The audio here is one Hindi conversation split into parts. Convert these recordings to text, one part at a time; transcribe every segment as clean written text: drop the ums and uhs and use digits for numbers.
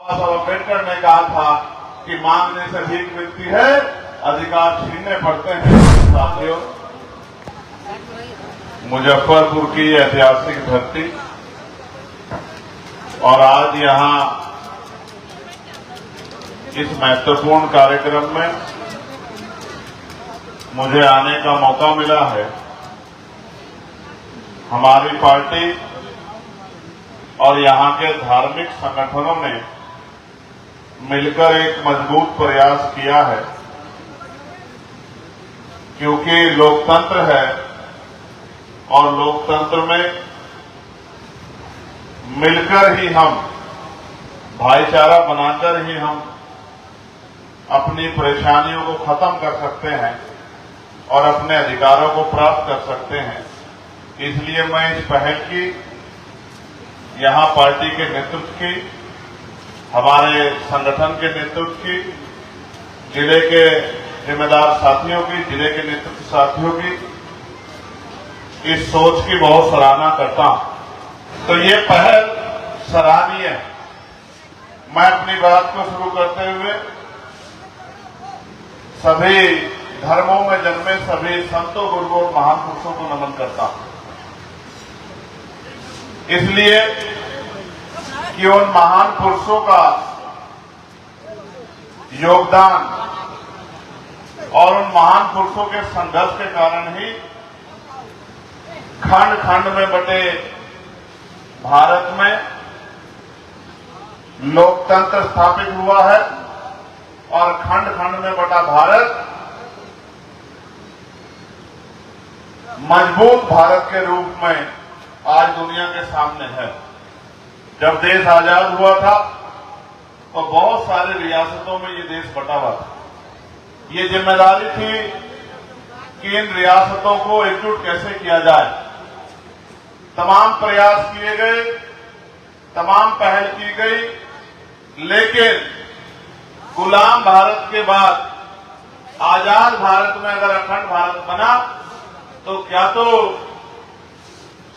साहब अम्बेडकर ने कहा था कि मांगने से भीख मिलती है, अधिकार छीनने पड़ते हैं। साथियों, मुजफ्फरपुर की ऐतिहासिक धरती और आज यहां इस महत्वपूर्ण कार्यक्रम में मुझे आने का मौका मिला है। हमारी पार्टी और यहां के धार्मिक संगठनों ने मिलकर एक मजबूत प्रयास किया है, क्योंकि लोकतंत्र है और लोकतंत्र में मिलकर ही हम, भाईचारा बनाकर ही हम अपनी परेशानियों को खत्म कर सकते हैं और अपने अधिकारों को प्राप्त कर सकते हैं। इसलिए मैं इस पहल की, यहां पार्टी के नेतृत्व की, हमारे संगठन के नेतृत्व की, जिले के जिम्मेदार साथियों की, जिले के नेतृत्व साथियों की इस सोच की बहुत सराहना करता हूं। तो ये पहल सराहनीय है। मैं अपनी बात को शुरू करते हुए सभी धर्मों में जन्मे सभी संतों, गुरुओं और महान पुरुषों को नमन करता हूं, इसलिए कि उन महान पुरुषों का योगदान और उन महान पुरुषों के संघर्ष के कारण ही खंड खंड में बटे भारत में लोकतंत्र स्थापित हुआ है और खंड खंड में बटा भारत मजबूत भारत के रूप में आज दुनिया के सामने है। जब देश आजाद हुआ था तो बहुत सारे रियासतों में ये देश बटा हुआ था। ये जिम्मेदारी थी कि इन रियासतों को एकजुट कैसे किया जाए। तमाम प्रयास किए गए, तमाम पहल की गई, लेकिन गुलाम भारत के बाद आजाद भारत में अगर अखंड भारत बना तो क्या तो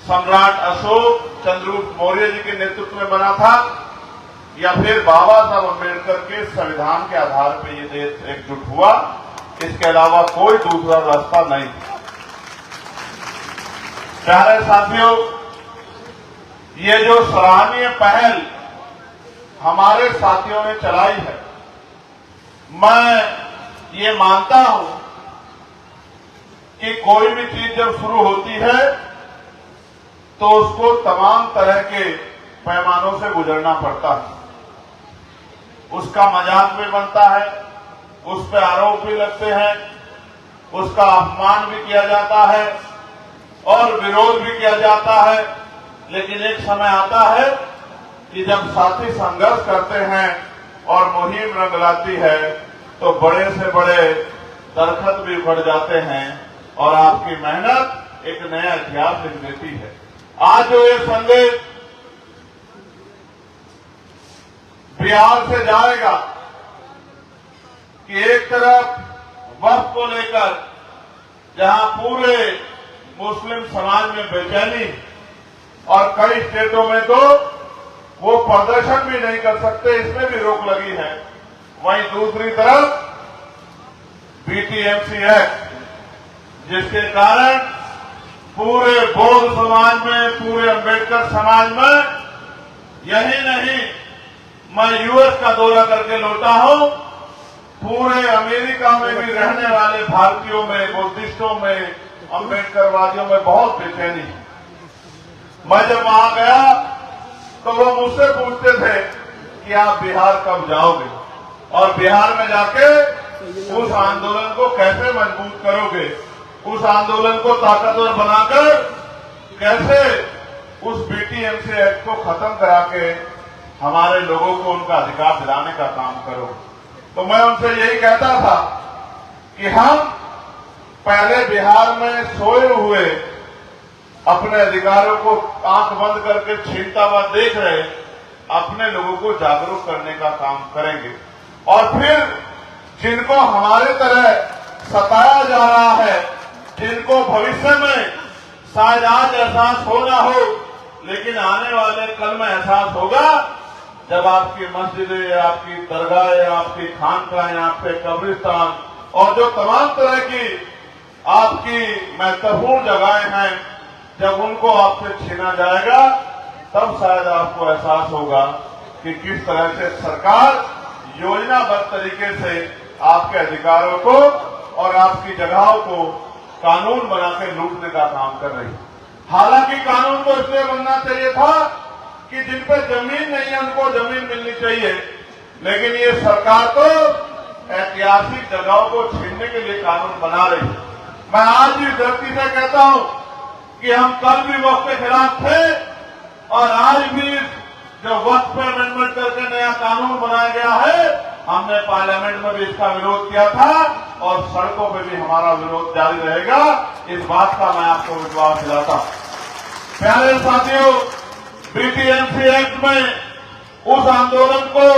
सम्राट अशोक चंद्रगुप्त मौर्य जी के नेतृत्व में बना था, या फिर बाबा साहब अम्बेडकर के संविधान के आधार पर यह देश एकजुट हुआ। इसके अलावा कोई दूसरा रास्ता नहीं था। प्यारे साथियों, ये जो सराहनीय पहल हमारे साथियों ने चलाई है, मैं ये मानता हूं कि कोई भी चीज जब शुरू होती है तो उसको तमाम तरह के पैमानों से गुजरना पड़ता है। उसका मजाक भी बनता है, उस पर आरोप भी लगते हैं, उसका अपमान भी किया जाता है और विरोध भी किया जाता है। लेकिन एक समय आता है कि जब साथी संघर्ष करते हैं और मुहिम रंग लाती है तो बड़े से बड़े दरखत भी उखड़ जाते हैं और आपकी मेहनत एक नया इतिहास लिख देती है। आज जो ये संदेश बिहार से जाएगा कि एक तरफ वक्फ को लेकर जहां पूरे मुस्लिम समाज में बेचैनी और कई स्टेटों में तो वो प्रदर्शन भी नहीं कर सकते, इसमें भी रोक लगी है, वहीं दूसरी तरफ बीटीएमसी एक्ट, जिसके कारण पूरे बौद्ध समाज में, पूरे अम्बेडकर समाज में, यही नहीं, मैं यूएस का दौरा करके लौटा हूं, पूरे अमेरिका में भी रहने वाले भारतीयों में, बुद्धिस्टों में, अम्बेडकरवादियों में बहुत बेचैनी है। मैं जब वहां गया तो वो मुझसे पूछते थे कि आप बिहार कब जाओगे और बिहार में जाके उस आंदोलन को कैसे मजबूत करोगे, उस आंदोलन को ताकतवर बनाकर कैसे उस बीटीएमसी एक्ट को खत्म करा के हमारे लोगों को उनका अधिकार दिलाने का काम करो। तो मैं उनसे यही कहता था कि हम पहले बिहार में सोए हुए अपने अधिकारों को आंख बंद करके छीनता हुआ देख रहे अपने लोगों को जागरूक करने का काम करेंगे और फिर जिनको हमारे तरह सताया जा रहा है, जिनको भविष्य में शायद आज एहसास हो ना हो, लेकिन आने वाले कल में एहसास होगा जब आपकी मस्जिदें, आपकी दरगाहें, आपकी खानकाहें, आपके कब्रिस्तान और जो तमाम तरह की आपकी महत्वपूर्ण जगहें हैं, जब उनको आपसे छीना जाएगा तब शायद आपको एहसास होगा कि किस तरह से सरकार योजनाबद्ध तरीके से आपके अधिकारों को और आपकी जगहों को कानून बना के लूटने का काम कर रही है। हालांकि कानून तो इसलिए बनना चाहिए था कि जिन पर जमीन नहीं है उनको जमीन मिलनी चाहिए, लेकिन ये सरकार तो ऐतिहासिक जगहों को छीनने के लिए कानून बना रही है। मैं आज भी धरती से कहता हूं कि हम कल भी वक्त के खिलाफ थे और आज भी जो वक्त पर अमेंडमेंट करके नया कानून बनाया गया है, हमने पार्लियामेंट में भी इसका विरोध किया था और सड़कों पर भी हमारा विरोध जारी रहेगा। इस बात का मैं आपको विश्वास दिलाता हूं। प्यारे साथियों, बीटीएमसी एक्ट में उस आंदोलन को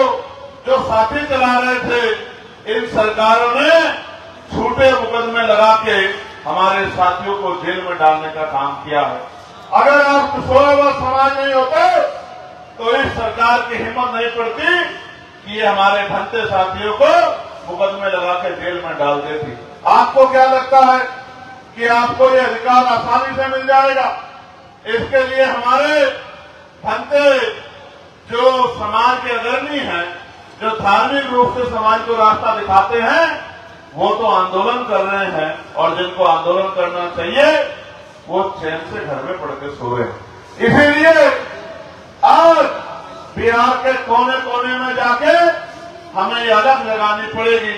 जो साथी चला रहे थे, इन सरकारों ने झूठे मुकदमे लगा के हमारे साथियों को जेल में डालने का काम किया है। अगर आप सोए हुए समाज नहीं होते तो इस सरकार की हिम्मत नहीं पड़ती कि ये हमारे भंते साथियों को मुकदमे लगा के जेल में डाल देती। आपको क्या लगता है कि आपको ये अधिकार आसानी से मिल जाएगा? इसके लिए हमारे भंते जो समाज के अग्रणी हैं, जो धार्मिक रूप से समाज को रास्ता दिखाते हैं, वो तो आंदोलन कर रहे हैं और जिनको आंदोलन करना चाहिए वो चैन से घर में पड़ के सो रहे हैं। इसीलिए आज बिहार के कोने कोने में जाके हमें ये अलग लगानी पड़ेगी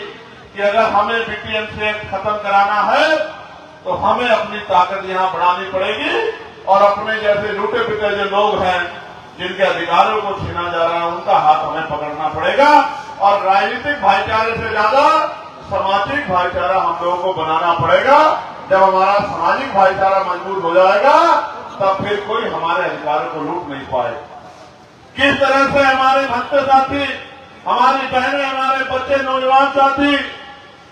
कि अगर हमें बीटीएमसी एक्ट खत्म कराना है तो हमें अपनी ताकत यहां बढ़ानी पड़ेगी और अपने जैसे लूटे पिटे जो लोग हैं, जिनके अधिकारों को छीना जा रहा है, उनका हाथ हमें पकड़ना पड़ेगा और राजनीतिक भाईचारे से ज्यादा सामाजिक भाईचारा हम लोगों को बनाना पड़ेगा। जब हमारा सामाजिक भाईचारा मजबूत हो जाएगा तब फिर कोई हमारे अधिकारों को लूट नहीं पाएगा। किस तरह से हमारे भक्त साथी, हमारी बहनें, हमारे बच्चे, नौजवान साथी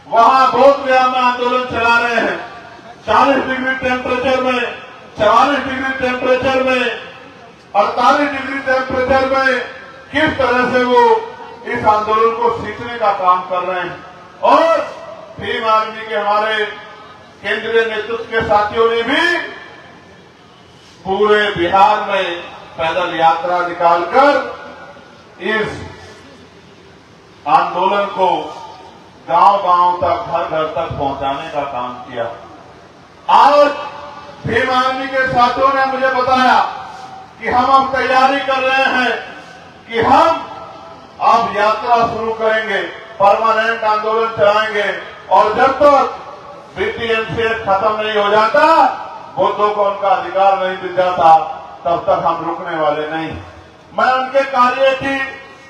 वहां बोधगया में आंदोलन चला रहे हैं, 40 डिग्री टेम्परेचर में, 44 डिग्री टेम्परेचर में, 48 डिग्री टेम्परेचर में किस तरह से वो इस आंदोलन को सींचने का काम कर रहे हैं। और भीम आर्मी के हमारे केंद्रीय नेतृत्व के साथियों ने भी पूरे बिहार में पैदल यात्रा निकालकर इस आंदोलन को गांव-गांव तक, घर-घर तक पहुंचाने का काम किया। आज भीम आर्मी के साथियों ने मुझे बताया कि हम अब तैयारी कर रहे हैं कि हम अब यात्रा शुरू करेंगे, परमानेंट आंदोलन चलाएंगे और जब तक बीटीएमसी खत्म नहीं हो जाता, बुद्धों को उनका अधिकार नहीं मिल जाता, तब तक हम रुकने वाले नहीं। मैं उनके कार्य की,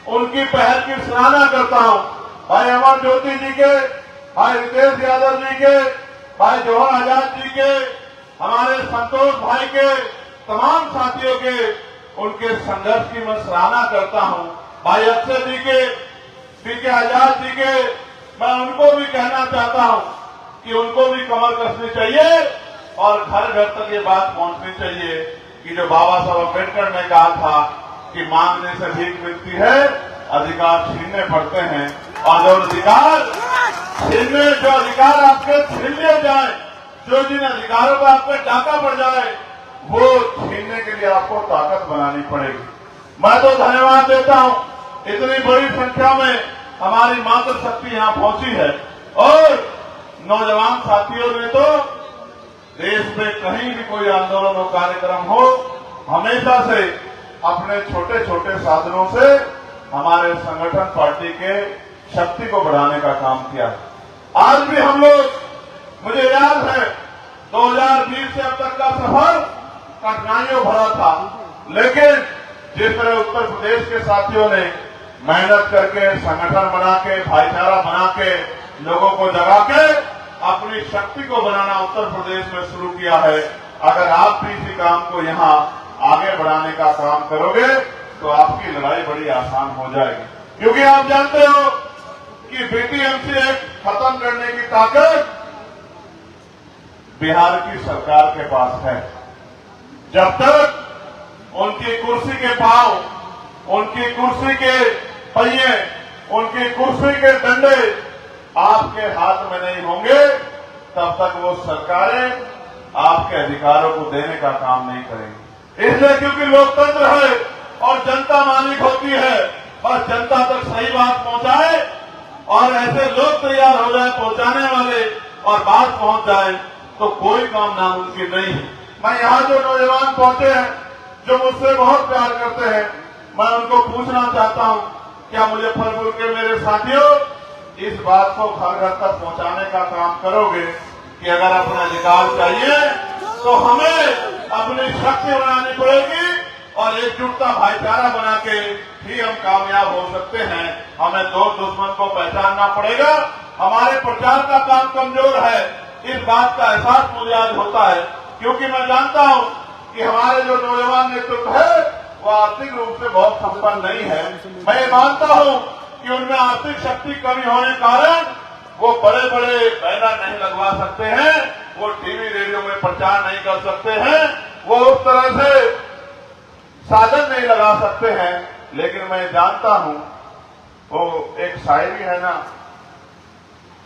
उनकी पहल की सराहना करता हूं। भाई अमर ज्योति जी के, भाई रितेश यादव जी के, भाई जौहर आजाद जी के, हमारे संतोष भाई के, तमाम साथियों के, उनके संघर्ष की मैं सराहना करता हूं। भाई अक्षय जी के, पीके आजाद जी के, मैं उनको भी कहना चाहता हूं कि उनको भी कमर कसनी चाहिए और घर घर तक ये बात पहुंचनी चाहिए कि जो बाबा साहब अम्बेडकर ने कहा था कि मांगने से भीख मिलती है, अधिकार छीनने पड़ते हैं और जो अधिकार आपके छीन लिए जाए, जो जिन अधिकारों पर आप पे डाका पड़ जाए, वो छीनने के लिए आपको ताकत बनानी पड़ेगी। मैं तो धन्यवाद देता हूं, इतनी बड़ी संख्या में हमारी मातृशक्ति यहां पहुंची है और नौजवान साथियों ने तो देश में कहीं भी कोई आंदोलन हो, कार्यक्रम हो, हमेशा से अपने छोटे छोटे साधनों से हमारे संगठन पार्टी के शक्ति को बढ़ाने का काम किया। आज भी हम लोग, मुझे याद है 2020 से अब तक का सफर कठिनाइयों भरा था, लेकिन जिस तरह उत्तर प्रदेश के साथियों ने मेहनत करके, संगठन बना के, भाईचारा बना के, लोगों को जगा के अपनी शक्ति को बनाना उत्तर प्रदेश में शुरू किया है, अगर आप भी इसी काम को यहां आगे बढ़ाने का काम करोगे तो आपकी लड़ाई बड़ी आसान हो जाएगी। क्योंकि आप जानते हो कि बीटीएमसी एक्ट खत्म करने की ताकत बिहार की सरकार के पास है। जब तक उनकी कुर्सी के पांव उनकी कुर्सी के पहिए, उनकी कुर्सी के डंडे आपके हाथ में नहीं होंगे तब तक वो सरकारें आपके अधिकारों को देने का काम नहीं करेंगी। इसलिए क्योंकि लोकतंत्र है और जनता मालिक होती है, बस जनता तक सही बात पहुंचाए और ऐसे लोग तैयार हो जाए पहुंचाने वाले और बात पहुंच जाए तो कोई काम नामुमकिन नहीं है। मैं यहाँ जो नौजवान पहुंचे हैं, जो मुझसे बहुत प्यार करते हैं, मैं उनको पूछना चाहता हूँ, क्या मुजफ्फरपुर के मेरे साथियों इस बात को घर घर तक पहुंचाने का काम करोगे कि अगर अपना अधिकार चाहिए तो हमें अपनी शक्ति बनानी पड़ेगी और एकजुटता भाईचारा बना के ही हम कामयाब हो सकते हैं। हमें दो दुश्मन को पहचानना पड़ेगा। हमारे प्रचार का काम कमजोर है, इस बात का एहसास मुझे आज होता है, क्योंकि मैं जानता हूं कि हमारे जो नौजवान नेतृत्व है वो आर्थिक रूप से बहुत संपन्न नहीं है। मैं ये मानता हूं कि उनमें आर्थिक शक्ति कमी होने के कारण वो बड़े बड़े बैनर नहीं लगवा सकते हैं, वो टीवी रेडियो में प्रचार नहीं कर सकते हैं, वो उस तरह से साधन नहीं लगा सकते हैं। लेकिन मैं जानता हूं, वो एक शायरी है ना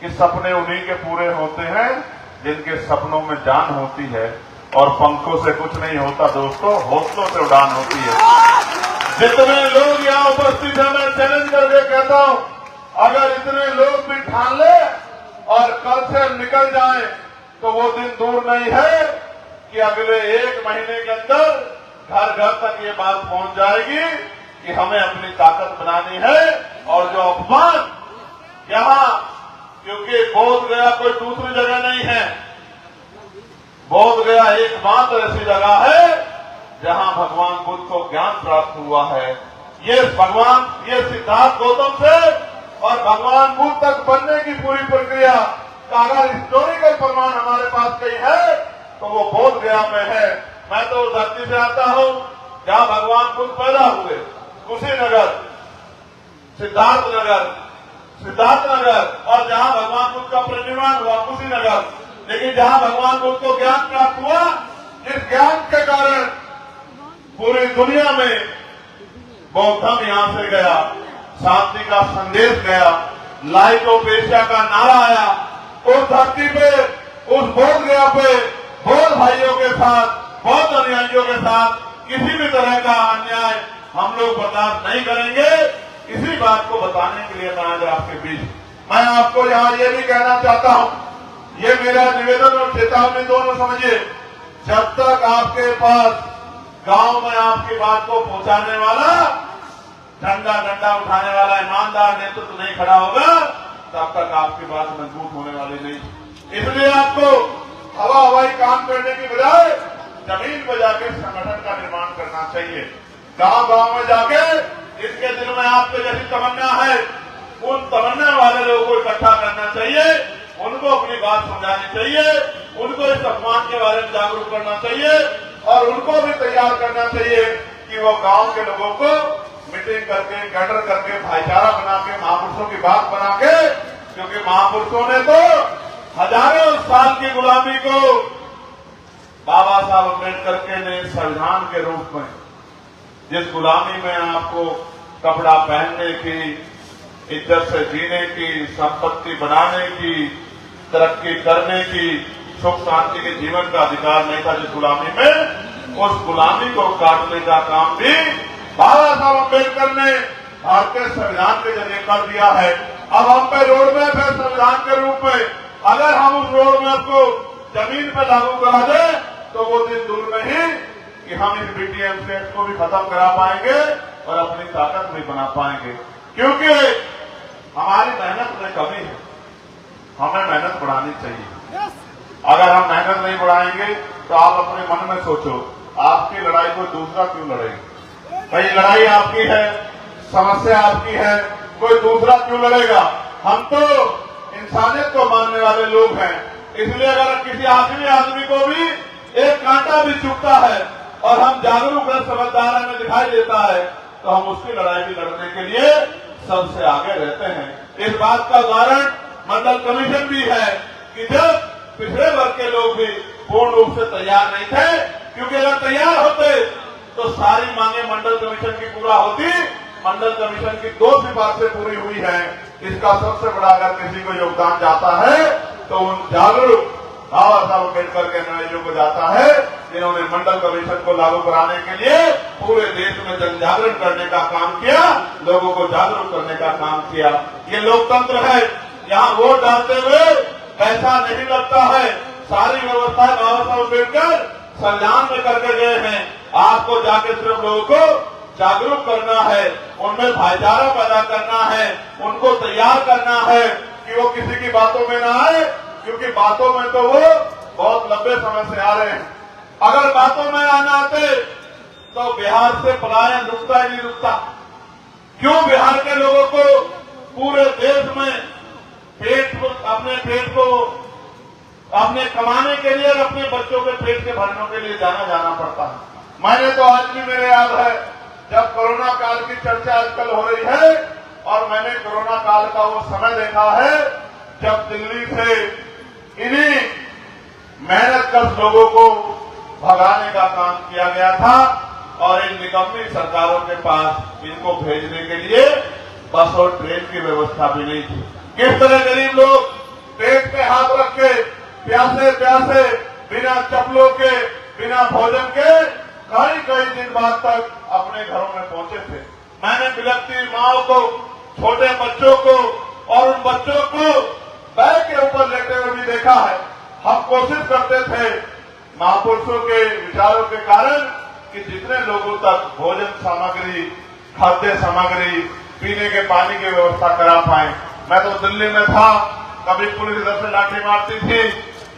कि सपने उन्हीं के पूरे होते हैं जिनके सपनों में जान होती है, और पंखों से कुछ नहीं होता दोस्तों, हौसलों से उड़ान होती है। जितने लोग यहाँ उपस्थित हैं, मैं चैलेंज करके कहता हूं, अगर इतने लोग भी ठान ले और कल से निकल जाएं तो वो दिन दूर नहीं है कि अगले 1 महीने के अंदर घर घर तक ये बात पहुंच जाएगी कि हमें अपनी ताकत बनानी है। और जो अपमान यहाँ, क्योंकि बोध गया कोई दूसरी जगह नहीं है, बोध गया एकमात्र ऐसी जगह है जहां भगवान बुद्ध को ज्ञान प्राप्त हुआ है। ये सिद्धार्थ गौतम से और भगवान बुद्ध तक बनने की पूरी प्रक्रिया का अगर हिस्टोरिकल प्रमाण हमारे पास कहीं है तो वो बोध गया में है। मैं तो उस धरती से आता हूं जहां भगवान बुद्ध पैदा हुए, कुशीनगर, सिद्धार्थनगर, और जहां भगवान बुद्ध का परिनिर्वाण हुआ कुशीनगर। लेकिन जहां भगवान बुद्ध को ज्ञान प्राप्त हुआ, जिस ज्ञान के कारण पूरी दुनिया में बौद्ध धर्म यहां से गया, शांति का संदेश गया, लाइट ऑफ एशिया का नारा आया, उस धरती पे, उस बोध गया पे बौद्ध भाइयों के साथ, बौद्ध अनुयायियों के साथ किसी भी तरह का अन्याय हम लोग बर्दाश्त नहीं करेंगे। इसी बात को बताने के लिए मैं आज आपके बीच, मैं आपको यहाँ ये भी कहना चाहता हूँ, ये मेरा निवेदन और चेतावनी दोनों समझिए, जब तक आपके पास गांव में आपकी बात को पहुंचाने वाला, डंडा उठाने वाला ईमानदार नेतृत्व नहीं खड़ा होगा, तब तक आपकी बात मजबूत होने वाली नहीं। इसलिए आपको हवाई काम करने की बजाय जमीन पर जाकर संगठन का निर्माण करना चाहिए। गांव गांव में जाके इसके दिल में आपके जैसी तमन्ना है, उन तमन्ना वाले लोगों को इकट्ठा करना चाहिए, उनको अपनी बात समझानी चाहिए, उनको इस अपमान के बारे में जागरूक करना चाहिए और उनको भी तैयार करना चाहिए कि वो गांव के लोगों को मीटिंग करके, गैदर करके, भाईचारा बना के, महापुरुषों की बात बना के, क्योंकि महापुरुषों ने तो हजारों साल की गुलामी को बाबा साहब अम्बेडकर के ने संविधान के रूप में, जिस गुलामी में आपको कपड़ा पहनने की, इज्जत से जीने की, संपत्ति बनाने की, तरक्की करने की, सुख शांति के जीवन का अधिकार नहीं था, जिस गुलामी में, उस गुलामी को काटने का काम भी बाबा साहब अम्बेडकर ने भारतीय संविधान के जरिए कर दिया है। अब हम पे रोड मैप है संविधान के रूप में, अगर हम उस रोड मैप को जमीन पर लागू करा दें तो वो दिन दूर नहीं कि हम इस बीटीएम एक्ट को भी खत्म करा पाएंगे और अपनी ताकत भी बना पाएंगे। क्योंकि हमारी मेहनत में कमी है, हमें मेहनत बढ़ानी चाहिए। अगर हम मेहनत नहीं बढ़ाएंगे तो आप अपने मन में सोचो, आपकी लड़ाई कोई दूसरा क्यों लड़ेगा? भाई लड़ाई आपकी है, समस्या आपकी है, कोई दूसरा क्यों लड़ेगा? हम तो इंसानियत को मानने वाले लोग हैं, इसलिए अगर किसी आदमी को भी एक कांटा भी चुभता है और हम जागरूक है, समझदार हमें दिखाई देता है, तो हम उसकी लड़ाई भी लड़ने के लिए सबसे आगे रहते हैं। इस बात का उदाहरण मंडल कमीशन भी है कि जब पिछड़े वर्ग के लोग भी पूर्ण रूप से तैयार नहीं थे, क्योंकि अगर तैयार होते तो सारी मांगे मंडल कमीशन की पूरा होती। मंडल कमीशन की 2 सिफारिशें पूरी हुई हैं। इसका सबसे बड़ा अगर किसी को योगदान जाता है तो उन जागरूक बाबा साहब अम्बेडकर के अनुयायियों को जाता है, जिन्होंने मंडल कमीशन को लागू कराने के लिए पूरे देश में जन जागरण करने का काम किया, लोगों को जागरूक करने का काम किया। ये लोकतंत्र है। यहाँ वोट डालते हुए पैसा नहीं लगता है। सारी व्यवस्था बाबा साहब अम्बेडकर संविधान में करके गए हैं। आपको जाके सिर्फ लोगों को जागरूक करना है, उनमें भाईचारा पैदा करना है, उनको तैयार करना है कि वो किसी की बातों में ना आए, क्योंकि बातों में तो वो बहुत लंबे समय से आ रहे हैं। अगर बातों में आना आते तो बिहार से पलायन रुकता ही नहीं रुकता। क्यों बिहार के लोगों को पूरे देश में अपने पेट को अपने कमाने के लिए और अपने बच्चों के पेट के भरने के लिए जाना पड़ता है। मैंने तो आज भी मेरे याद है जब कोरोना काल की चर्चा आजकल हो रही है, और मैंने कोरोना काल का वो समय देखा है जब दिल्ली से इन्हीं मेहनतकश लोगों को भगाने का काम किया गया था, और इन निकम्मी सरकारों के पास इनको भेजने के लिए बस और ट्रेन की व्यवस्था भी नहीं थी। किस तरह गरीब लोग पेट पे हाथ रख के प्यासे प्यासे बिना चप्पलों के बिना भोजन के कई दिन बाद तक अपने घरों में पहुंचे थे। मैंने बिलखती माओ को, छोटे बच्चों को और उन बच्चों को बैग के ऊपर लेटे हुए भी देखा है। हम कोशिश करते थे महापुरुषों के विचारों के कारण कि जितने लोगों तक भोजन सामग्री, खाद्य सामग्री, पीने के पानी की व्यवस्था करा पाए। मैं तो दिल्ली में था, कभी पुलिस इधर से लाठी मारती थी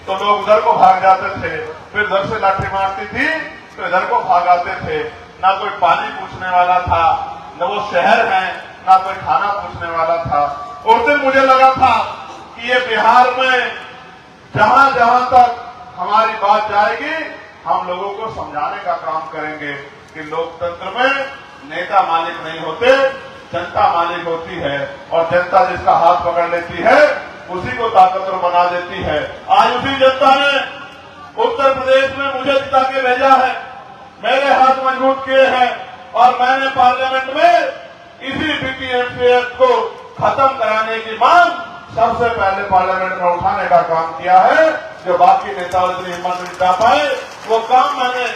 तो लोग उधर को भाग जाते थे, फिर इधर से लाठी मारती थी तो इधर को भाग आते थे। ना कोई पानी पूछने वाला था, न वो शहर है, ना कोई खाना पूछने वाला था। उस दिन मुझे लगा था कि ये बिहार में जहां जहां तक हमारी बात जाएगी, हम लोगों को समझाने का काम करेंगे कि लोकतंत्र में नेता मालिक नहीं होते, जनता मालिक होती है, और जनता जिसका हाथ पकड़ लेती है उसी को ताकतवर बना देती है। आज उसी जनता ने उत्तर प्रदेश में मुझे जिता के भेजा है, मेरे हाथ मजबूत किए हैं, और मैंने पार्लियामेंट में इसी बीपीएमसी एक्ट को खत्म कराने की मांग सबसे पहले पार्लियामेंट में उठाने का काम किया है। जो बाकी नेताओं इतनी हिम्मत नहीं जुटा पाए, वो काम मैंने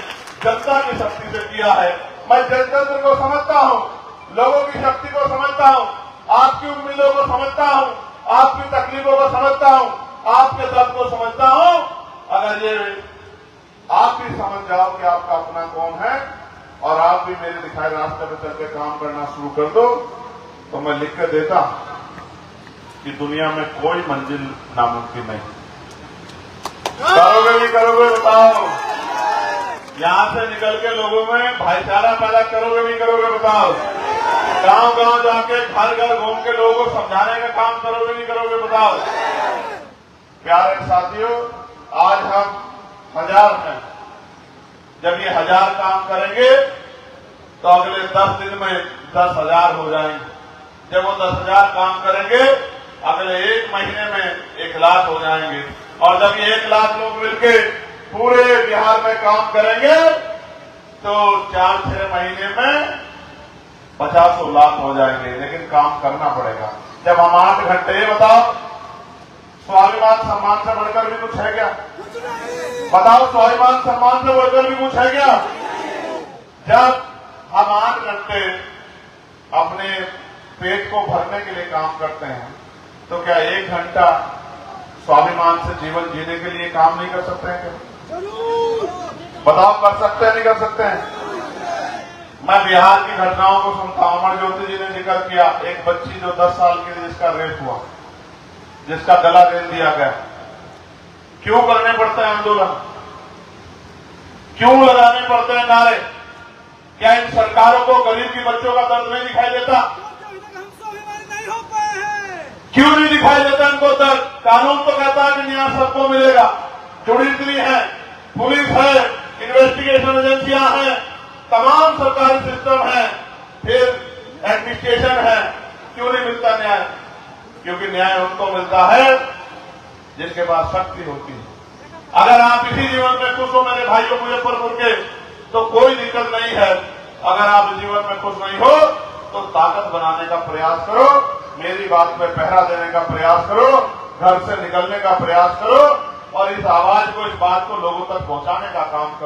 जनता की शक्ति से किया है। मैं जनतंत्र को समझता हूं, लोगों की शक्ति को समझता हूं, आपकी उम्मीदों को समझता हूं, आपकी तकलीफों को समझता हूं, आपके दर्द को समझता हूं। अगर ये आप भी समझ जाओ कि आपका अपना कौन है, और आप भी मेरे दिखाए रास्ते पर चल के काम करना शुरू कर दो, तो मैं लिख कर देता कि दुनिया में कोई मंजिल नामुमकिन नहीं। करोगे भी करोगे, बताओ। यहां से निकल के लोगों में भाईचारा पैदा करोगे भी करोगे, बताओ। गांव गांव जाके घर घर घूम के लोगों को समझाने का काम करोगे नहीं करोगे, बताओ। प्यारे साथियों, आज हम 1000 हैं। जब ये 1000 काम करेंगे तो अगले 10 दिन में 10,000 हो जाएंगे। जब वो 10,000 काम करेंगे अगले 1 महीने में 1 लाख हो जाएंगे, और जब ये 1 लाख लोग मिलके पूरे बिहार में काम करेंगे तो 4-6 महीने में 50 लाख हो जाएंगे। लेकिन काम करना पड़ेगा। जब हम 8 घंटे, ये बताओ, स्वाभिमान सम्मान से बढ़कर भी कुछ है क्या? बताओ, स्वाभिमान सम्मान से बढ़कर भी कुछ है क्या? जब हम 8 घंटे अपने पेट को भरने के लिए काम करते हैं, तो क्या 1 घंटा स्वाभिमान से जीवन जीने के लिए काम नहीं कर सकते हैं क्या? बताओ, कर सकते हैं नहीं कर सकते हैं? मैं बिहार की घटनाओं को सुनता हूं। अमर ज्योति जी ने जिक्र किया, एक बच्ची जो 10 साल की थी, जिसका रेप हुआ, जिसका गला रेत दिया गया। क्यों करने पड़ते हैं आंदोलन? क्यों लगाने पड़ते हैं नारे? क्या इन सरकारों को गरीब की बच्चों का दर्द नहीं दिखाई देता? क्यों नहीं दिखाई देता इनको दर्द? कानून तो कहता है कि न्याय सबको मिलेगा। जुडिशरी है, पुलिस है, इन्वेस्टिगेशन एजेंसियां हैं, तमाम सरकारी सिस्टम है, फिर एडमिनिस्ट्रेशन है। क्यों नहीं मिलता न्याय? क्योंकि न्याय उनको मिलता है जिनके पास शक्ति होती है। अगर आप इसी जीवन में खुश हो, मेरे भाइयों, मुजफ्फरपुर के तो कोई दिक्कत नहीं है। अगर आप जीवन में खुश नहीं हो तो ताकत बनाने का प्रयास करो, मेरी बात पे पहरा देने का प्रयास करो, घर से निकलने का प्रयास करो और इस आवाज को, इस बात को लोगों तक पहुंचाने का काम करो।